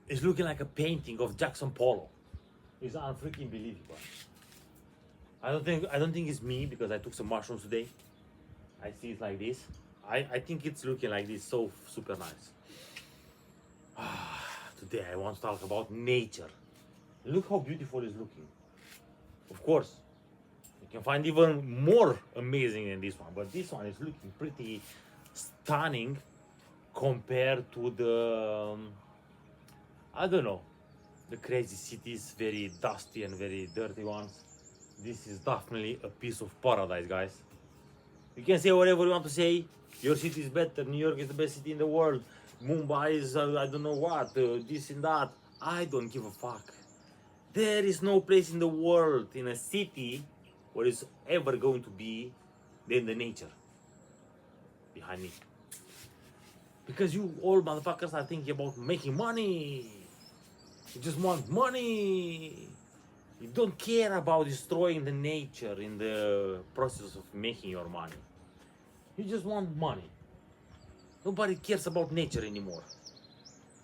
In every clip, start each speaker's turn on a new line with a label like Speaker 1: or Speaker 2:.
Speaker 1: It's looking like a painting of Jackson Pollock. It's unfreaking believable. I don't think it's me because I took some mushrooms today. I see it like this. I think it's looking like this, so super nice. Today I want to talk about nature. Look how beautiful it's looking. Of course, you can find even more amazing than this one, but this one is looking pretty stunning compared to the I don't know, the crazy cities, very dusty and very dirty ones. This is definitely a piece of paradise, guys. You can say whatever you want to say. Your city is better. New York is the best city in the world. Mumbai is I don't know what, this and that. I don't give a fuck. There is no place in the world, in a city, where it's ever going to be than the nature behind me. Because you all motherfuckers are thinking about making money. You just want money. You don't care about destroying the nature in the process of making your money. You just want money. Nobody cares about nature anymore.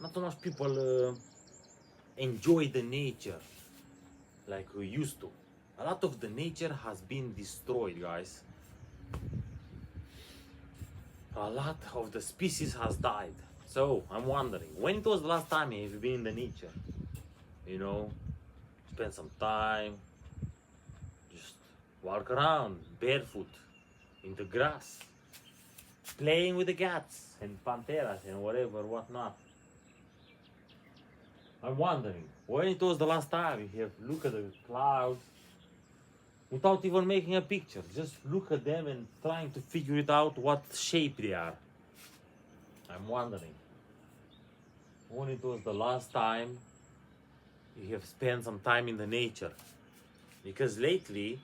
Speaker 1: Not too much people enjoy the nature like we used to. A lot of the nature has been destroyed, guys. A lot of the species has died. So I'm wondering, when it was the last time have you been in the nature? You know, spend some time, just walk around barefoot in the grass, playing with the cats and panteras and whatever, whatnot. I'm wondering, when it was the last time you have looked at the clouds without even making a picture, just look at them and trying to figure it out what shape they are. I'm wondering, when it was the last time you have spent some time in the nature. Because lately,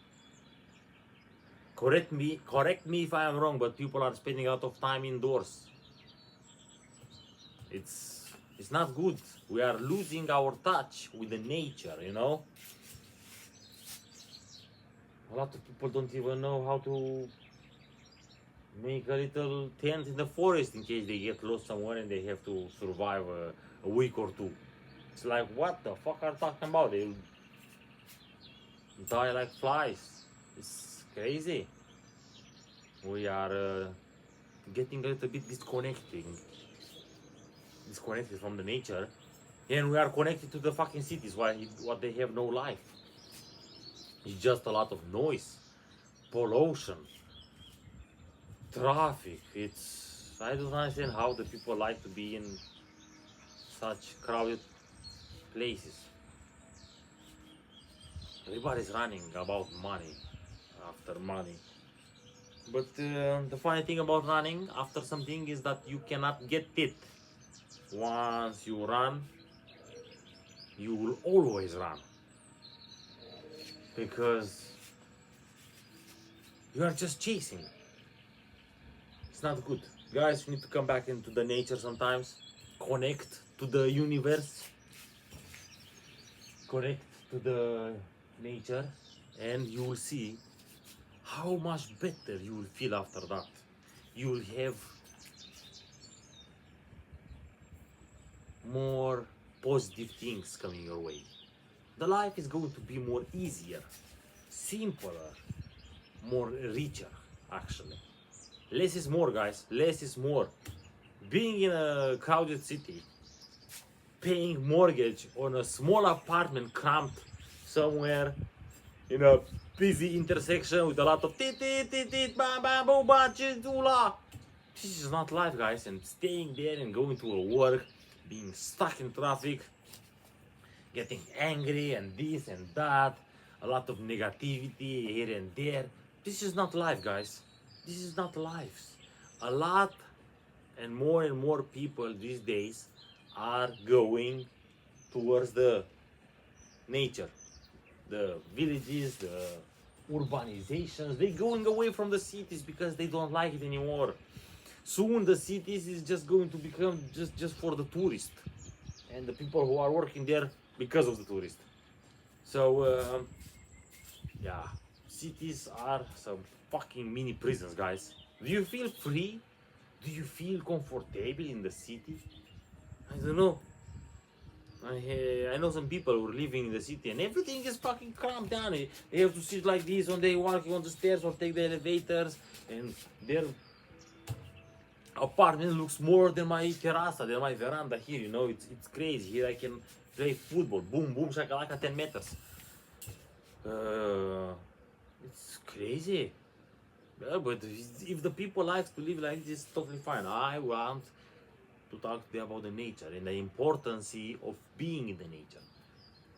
Speaker 1: correct me if I am wrong, but people are spending a lot of time indoors. It's not good. We are losing our touch with the nature, you know. A lot of people don't even know how to make a little tent in the forest in case they get lost somewhere and they have to survive a week or two. It's like, what the fuck are you talking about? They'll die like flies. It's crazy. We are getting a little bit disconnected from the nature, and we are connected to the fucking cities. What they have no life. It's just a lot of noise, pollution, traffic. I don't understand how the people like to be in such crowded places. Everybody's running about money, after money. But the funny thing about running after something is that you cannot get it. Once you run, you will always run. Because you are just chasing. It's not good. Guys, you need to come back into the nature sometimes. Connect to the universe. Connect to the nature. And you will see how much better you will feel after that. You will have more positive things coming your way. The life is going to be more easier, simpler, more richer, actually. Less is more, guys. Less is more. Being in a crowded city, paying mortgage on a small apartment cramped somewhere in a busy intersection with a lot of tit tit tit tit bam bam boom bam chula. This is not life, guys. And staying there and going to a work, being stuck in traffic, getting angry and this and that, a lot of negativity here and there. This is not life, guys. This is not life. A lot and more people these days are going towards the nature, the villages, the urbanizations. They're going away from the cities because they don't like it anymore. Soon the cities is just going to become just for the tourists and the people who are working there because of the tourists. So yeah, cities are some fucking mini prisons, guys. Do you feel free? Do you feel comfortable in the city? I don't know. I know some people who are living in the city and everything is fucking cramped down. They have to sit like this when they walking on the stairs or take the elevators, and their apartment looks more than my terraza, than my veranda here. You know, it's crazy. Here I can play football. Boom, boom, shakalaka, 10 meters. It's crazy. Yeah, but if the people like to live like this, totally fine. I want to talk to them about the nature and the importance of being in the nature.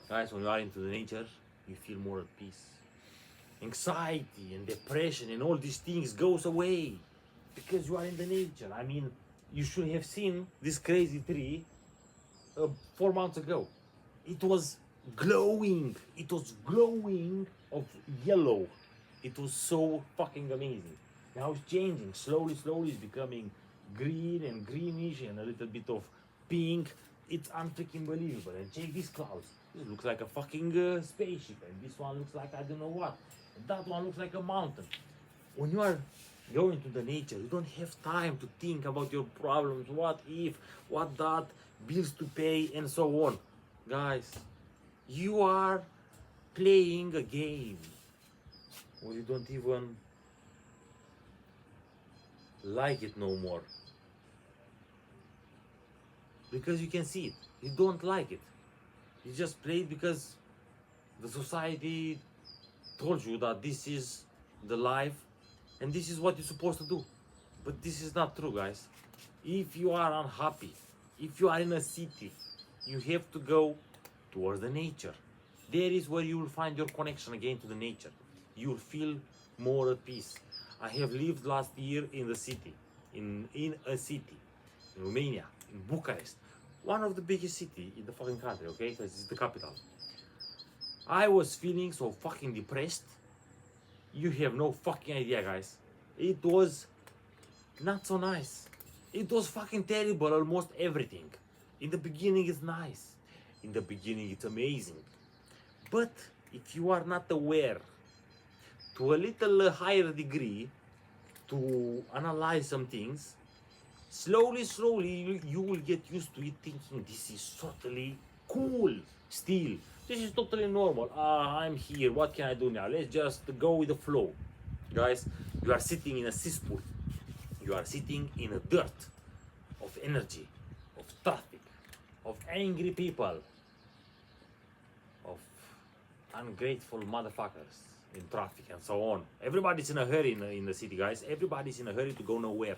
Speaker 1: Guys, when you are into the nature, you feel more at peace. Anxiety and depression and all these things goes away because you are in the nature. I mean, you should have seen this crazy tree 4 months ago. It was glowing. It was glowing of yellow. It was so fucking amazing. Now it's changing. Slowly, slowly it's becoming green and greenish and a little bit of pink. It's unfreaking believable. And check these clouds. This looks like a fucking spaceship. And this one looks like I don't know what. And that one looks like a mountain. When you are going to the nature, you don't have time to think about your problems. What if, what that, bills to pay, and so on. Guys, you are playing a game. Or you don't even like it no more. Because you can see it. You don't like it. You just play it because the society told you that this is the life and this is what you're supposed to do. But this is not true, guys. If you are unhappy, if you are in a city, you have to go towards the nature. There is where you will find your connection again to the nature. You will feel more at peace. I have lived last year in the city, in a city, in Romania, in Bucharest, one of the biggest city in the fucking country, okay, because it's the capital. I was feeling so fucking depressed. You have no fucking idea, guys. It was not so nice. It was fucking terrible, almost everything. In the beginning it's nice. In the beginning it's amazing. But if you are not aware to a little higher degree to analyze some things, slowly, slowly you will get used to it, thinking this is totally cool still. This is totally normal. I'm here. What can I do now? Let's just go with the flow. Guys, you are sitting in a cesspool. You are sitting in a dirt of energy, of traffic, of angry people, of ungrateful motherfuckers in traffic and so on. Everybody's in a hurry in the city, guys. Everybody's in a hurry to go nowhere.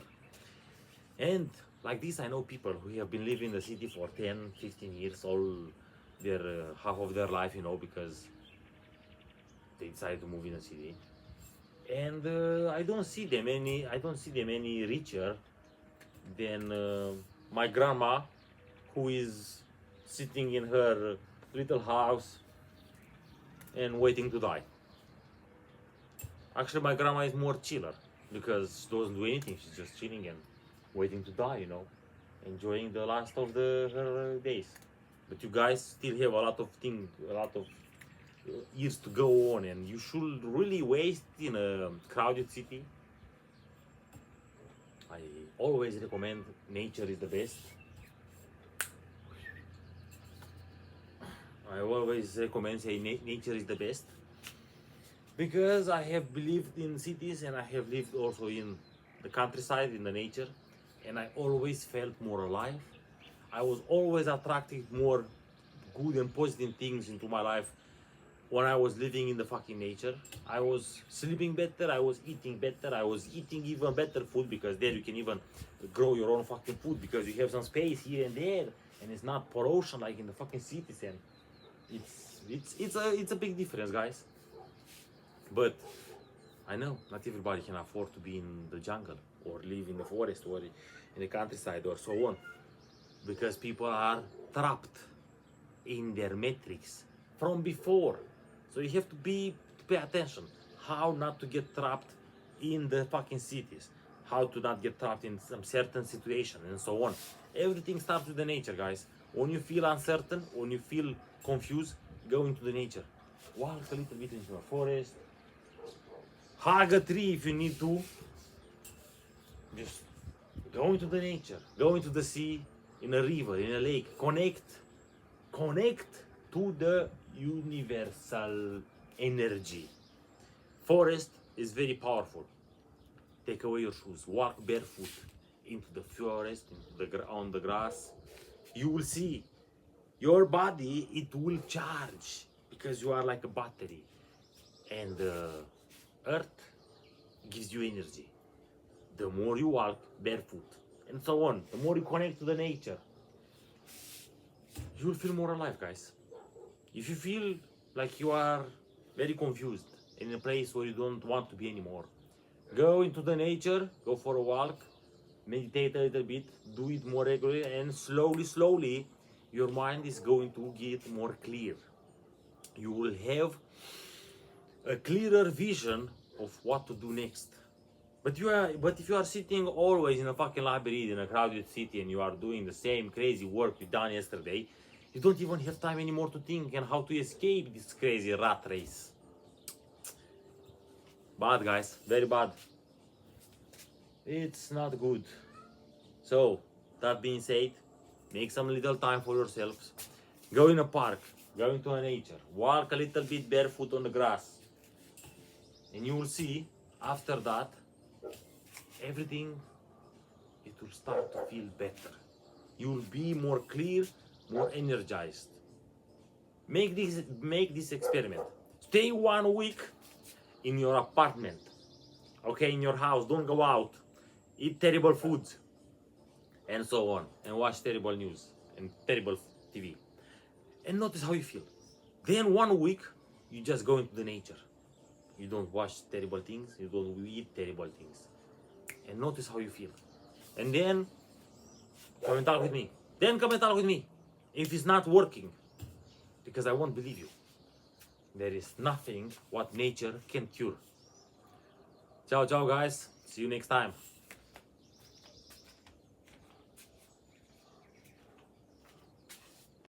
Speaker 1: And like this, I know people who have been living in the city for 10, 15 years, all their half of their life, you know, because they decided to move in the city. And I don't see them any richer than my grandma, who is sitting in her little house and waiting to die. Actually, my grandma is more chiller because she doesn't do anything. She's just chilling and waiting to die, you know, enjoying the last of her days. But you guys still have a lot of years to go on, and you should really waste in a crowded city. I always recommend nature is the best. I always recommend say nature is the best because I have lived in cities and I have lived also in the countryside, in the nature, and I always felt more alive. I was always attracting more good and positive things into my life when I was living in the fucking nature. I was sleeping better, I was eating better, I was eating even better food because there you can even grow your own fucking food because you have some space here and there and it's not pollution like in the fucking cities, and it's a big difference, guys. But I know not everybody can afford to be in the jungle or live in the forest or in the countryside or so on, because people are trapped in their metrics from before. So you have to pay attention how not to get trapped in the fucking cities, how to not get trapped in some certain situation and so on. Everything starts with the nature, guys. When you feel uncertain, when you feel confused, go into the nature. Walk a little bit into a forest, hug a tree if you need to. Just go into the nature, go into the sea, in a river, in a lake, connect connect to the universal energy. Forest is very powerful. Take away your shoes, walk barefoot into the forest, on the grass. You will see your body, it will charge because you are like a battery, and the earth gives you energy. The more you walk barefoot and so on, the more you connect to the nature, you will feel more alive, guys. If you feel like you are very confused in a place where you don't want to be anymore, go into the nature, go for a walk, meditate a little bit, do it more regularly, and slowly, your mind is going to get more clear. You will have a clearer vision of what to do next. But if you are sitting always in a fucking labyrinth in a crowded city and you are doing the same crazy work you done yesterday, you don't even have time anymore to think and how to escape this crazy rat race. Bad, guys, very bad. It's not good. So, that being said, make some little time for yourselves. Go in a park, go into a nature, walk a little bit barefoot on the grass. And you will see, after that, everything, it will start to feel better. You will be more clear, more energized. Make this experiment. Stay 1 week in your apartment, okay, in your house. Don't go out. Eat terrible foods, and so on, and watch terrible news and terrible TV, and notice how you feel. Then 1 week, you just go into the nature. You don't watch terrible things. You don't eat terrible things, and notice how you feel. And then come and talk with me. If it's not working, because I won't believe you. There is nothing what nature can cure. Ciao, ciao, guys. See you next time.